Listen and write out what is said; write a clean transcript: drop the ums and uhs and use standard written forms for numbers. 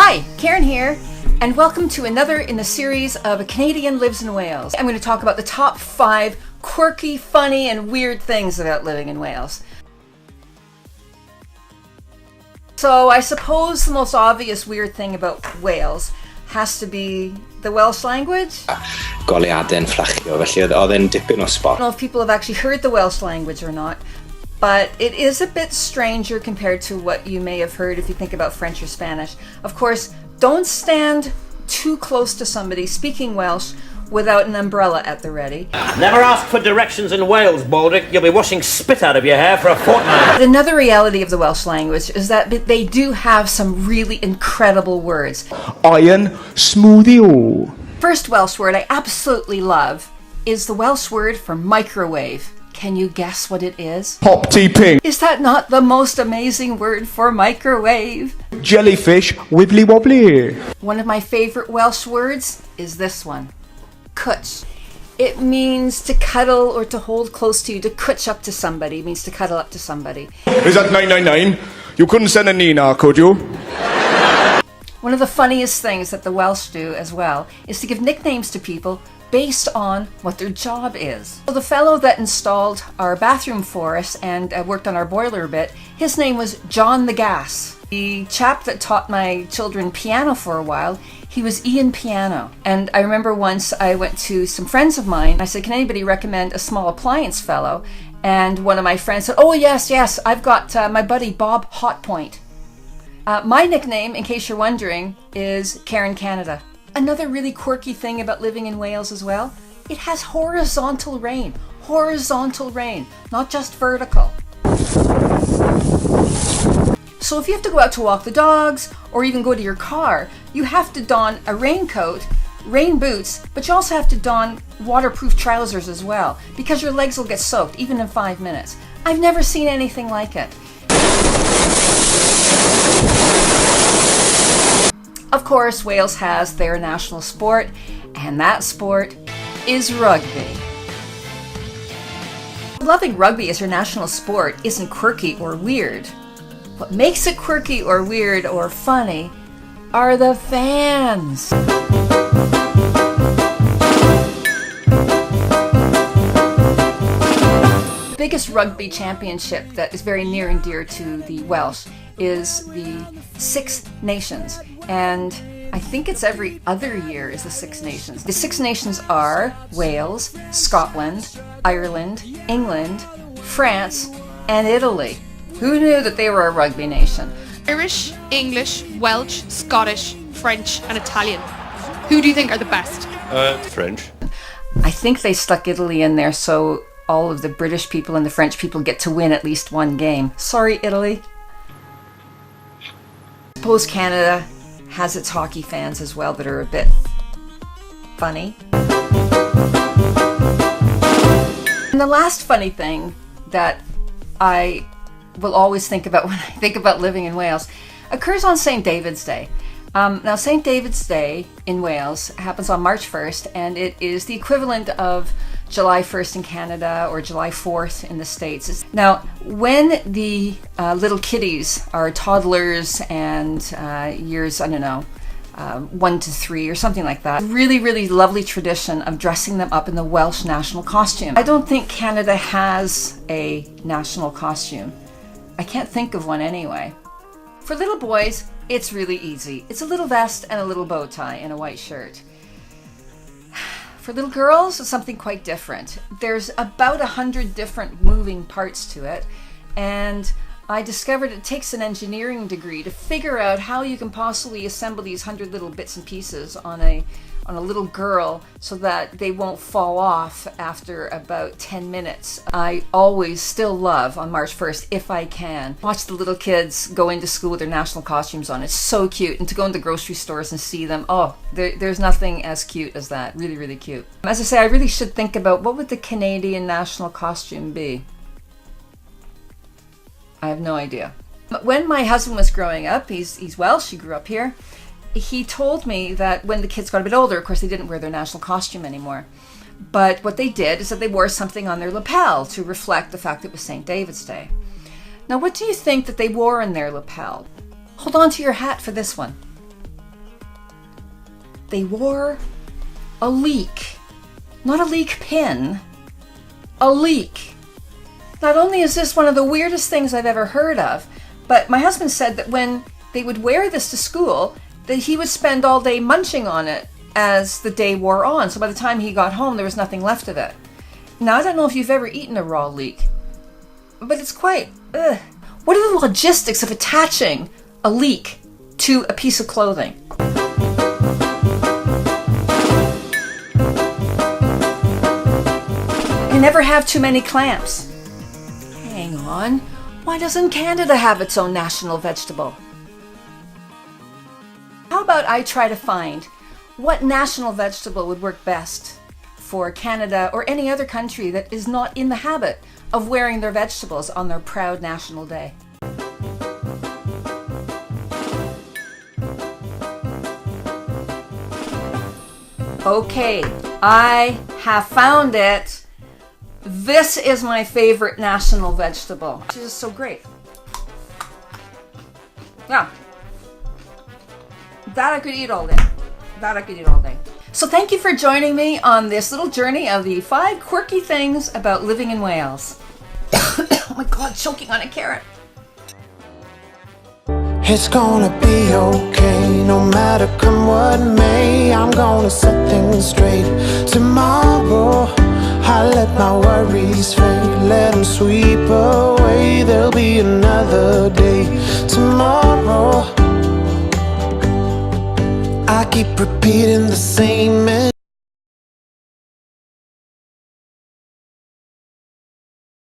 Hi, Karen here, and welcome to another in the series of A Canadian Lives in Wales. I'm going to talk about the top 5 quirky, funny, and weird things about living in Wales. So I suppose the most obvious weird thing about Wales has to be the Welsh language. Goleadau'n fflachio, felly oedd e'n dipyn o spot. I don't know if people have actually heard the Welsh language or not, but it is a bit stranger compared to what you may have heard if you think about French or Spanish. Of course, don't stand too close to somebody speaking Welsh without an umbrella at the ready. Never ask for directions in Wales, Baldric. You'll be washing spit out of your hair for a fortnight. But another reality of the Welsh language is that they do have some really incredible words. Ioan, smoothie. First Welsh word I absolutely love is the Welsh word for microwave. Can you guess what it is? Pop tea ping. Is that not the most amazing word for microwave? Jellyfish, wibbly wobbly. One of my favorite Welsh words is this one. Cwtch. It means to cuddle or to hold close to you, to cwtch up to somebody. It means to cuddle up to somebody. Is that 999? You couldn't send a Nina, could you? One of the funniest things that the Welsh do as well is to give nicknames to people based on what their job is. So the fellow that installed our bathroom for us and worked on our boiler a bit, his name was John the Gas. The chap that taught my children piano for a while, he was Ian Piano. And I remember once I went to some friends of mine. I said, can anybody recommend a small appliance fellow? And one of my friends said, oh yes, I've got my buddy Bob Hotpoint. My nickname, in case you're wondering, is Karen Canada. Another really quirky thing about living in Wales as well, it has horizontal rain. Horizontal rain, not just vertical. So if you have to go out to walk the dogs or even go to your car, you have to don a raincoat, rain boots, but you also have to don waterproof trousers as well because your legs will get soaked even in 5 minutes. I've never seen anything like it. Of course, Wales has their national sport, and that sport is rugby. Loving rugby as your national sport isn't quirky or weird. What makes it quirky or weird or funny are the fans. The biggest rugby championship that is very near and dear to the Welsh is the Six Nations. And I think it's every other year is the Six Nations. The Six Nations are Wales, Scotland, Ireland, England, France, and Italy. Who knew that they were a rugby nation? Irish, English, Welsh, Scottish, French, and Italian. Who do you think are the best? French. I think they stuck Italy in there so all of the British people and the French people get to win at least one game. Sorry, Italy. I suppose Canada has its hockey fans as well that are a bit funny. And the last funny thing that I will always think about when I think about living in Wales occurs on St. David's Day. Now, St. David's Day in Wales happens on March 1st, and it is the equivalent of July 1st in Canada or July 4th in the States. Now, when the little kiddies are toddlers and years, 1 to 3 or something like that, really, really lovely tradition of dressing them up in the Welsh national costume. I don't think Canada has a national costume. I can't think of one anyway. For little boys, it's really easy. It's a little vest and a little bow tie and a white shirt. For little girls, it's something quite different. There's about 100 different moving parts to it, and I discovered it takes an engineering degree to figure out how you can possibly assemble these 100 little bits and pieces on a little girl so that they won't fall off after about 10 minutes. I always still love on March 1st, if I can, watch the little kids go into school with their national costumes on. It's so cute. And to go into grocery stores and see them, there's nothing as cute as that. Really, really cute. As I say, I really should think about what would the Canadian national costume be. I have no idea. But when my husband was growing up, he's Welsh, he grew up here, he told me that when the kids got a bit older, of course, they didn't wear their national costume anymore. But what they did is that they wore something on their lapel to reflect the fact it was St. David's Day. Now, what do you think that they wore in their lapel? Hold on to your hat for this one. they wore a leek. Not a leek pin, a leek. Not only is this one of the weirdest things I've ever heard of, but my husband said that when they would wear this to school, that he would spend all day munching on it as the day wore on. So by the time he got home, there was nothing left of it. Now, I don't know if you've ever eaten a raw leek, but it's quite, What are the logistics of attaching a leek to a piece of clothing? You never have too many clamps. Hang on, why doesn't Canada have its own national vegetable? How about I try to find what national vegetable would work best for Canada or any other country that is not in the habit of wearing their vegetables on their proud national day. Okay, I have found it. This is my favorite national vegetable. It's just so great. Yeah. That I could eat all day. So thank you for joining me on this little journey of the 5 quirky things about living in Wales. Oh my God, choking on a carrot. It's gonna be okay, no matter come what may. I'm gonna set things straight. Tomorrow, I let my worries fade, let them sweep away. There'll be another day tomorrow. I keep repeating the same